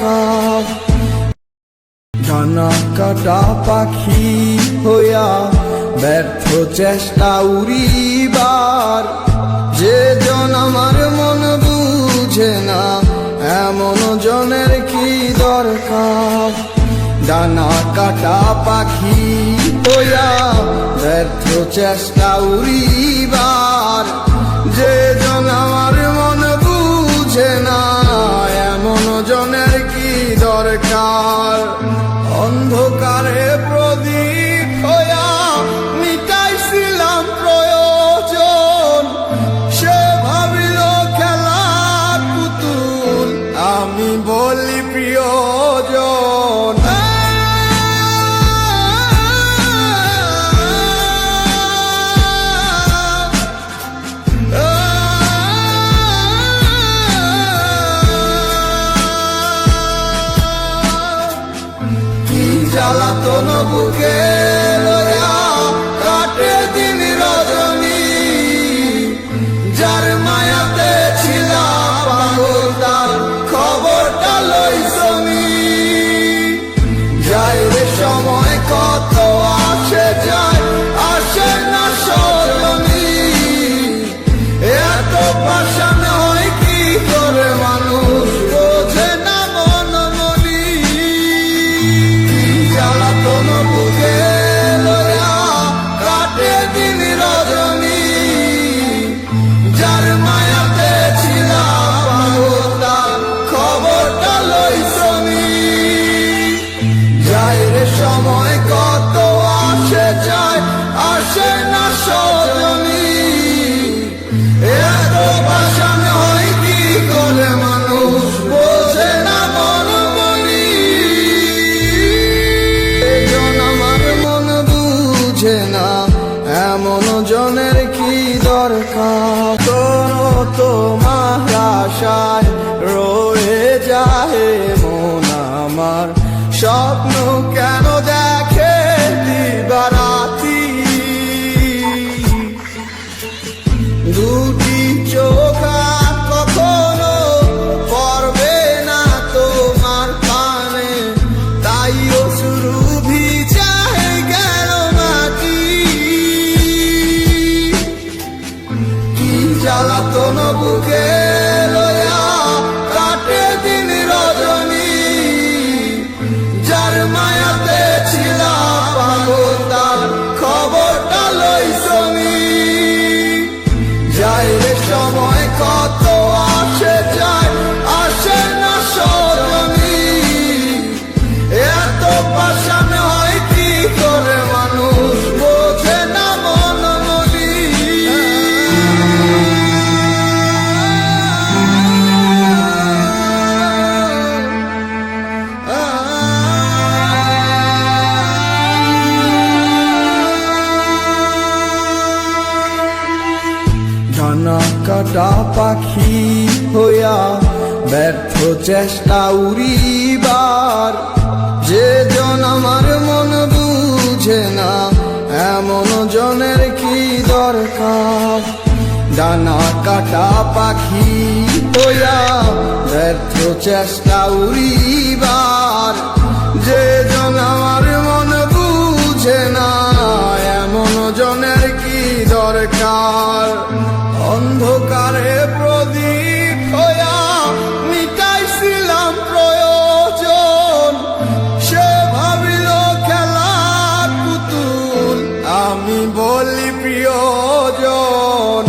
দরকার। ডানা কাটা পাখি হইয়া ব্যর্থ চেষ্টা উড়িবার, যে জন আমার মন বুঝে না এমন জনের কি দরকার। ডানা কাটা পাখি হইয়া ব্যর্থ চেষ্টা উড়িবার, যে জন আমার মন বুঝে না এমন জনের কি দরকার। অন্ধকারে প্রদীপ হইয়া মিটাইছিলাম প্রয়োজন, সে ভাবিল খেলা পুতুল, আমি বলি প্রিয়জন। জ্বালাতন বুকে লইয়া কাটে দিন রজনী, যার মায়াতে ছিলাম পাগল তার খবরটা লইছনি। যায় রে সময় কত আসে যায়, আসে না সজনী, এত পাষাণ হয় কি করে মানুষ বোঝে না মন মনি। জ্বালাতন বুকে লইয়া কাটে দিন রজনী, যার মায়াতে ছিলাম পাগল তার খবরটা লইছনি। যায় রে সময় কত আসে যায়, আসে না সজনী, এত পাষাণ হয় কি করে মানুষ বোঝে না মন মনি। না এমন জনের কি দরকার। তোমার আশায় রয়ে যায় মন আমার, স্বপ্ন কেন দেখে দিবারাতি। দুটি চোখ কখনো পড়বে না তোমার কানে, তাই অশ্রু ভিজায় গেল মাটি। কি জ্বালাতন বুকে লইয়া কাটে দিন রজনী, যার মায়াতে ছিলাম পাগল তার খবরটা লইছনি। যায় রে সময় কত আসে যায়, আসে না সজনী, এত পাষাণ হয় কি করে মানুষ বোঝে না মন মনি। ডানা কাটা পাখি হইয়া ব্যর্থ চেষ্টা উড়িবার, যে জন আমার মন বুঝে না এমন জনের কি দরকার। ডানা কাটা পাখি হইয়া ব্যর্থ চেষ্টা উড়িবার, যে জন আমার মন বুঝে না এমন জনের কি দরকার। অন্ধকারে প্রদীপ হইয়া মিটাইছিলাম প্রয়োজন, সে ভাবিল খেলা পুতুল, আমি বলি প্রিয়জন।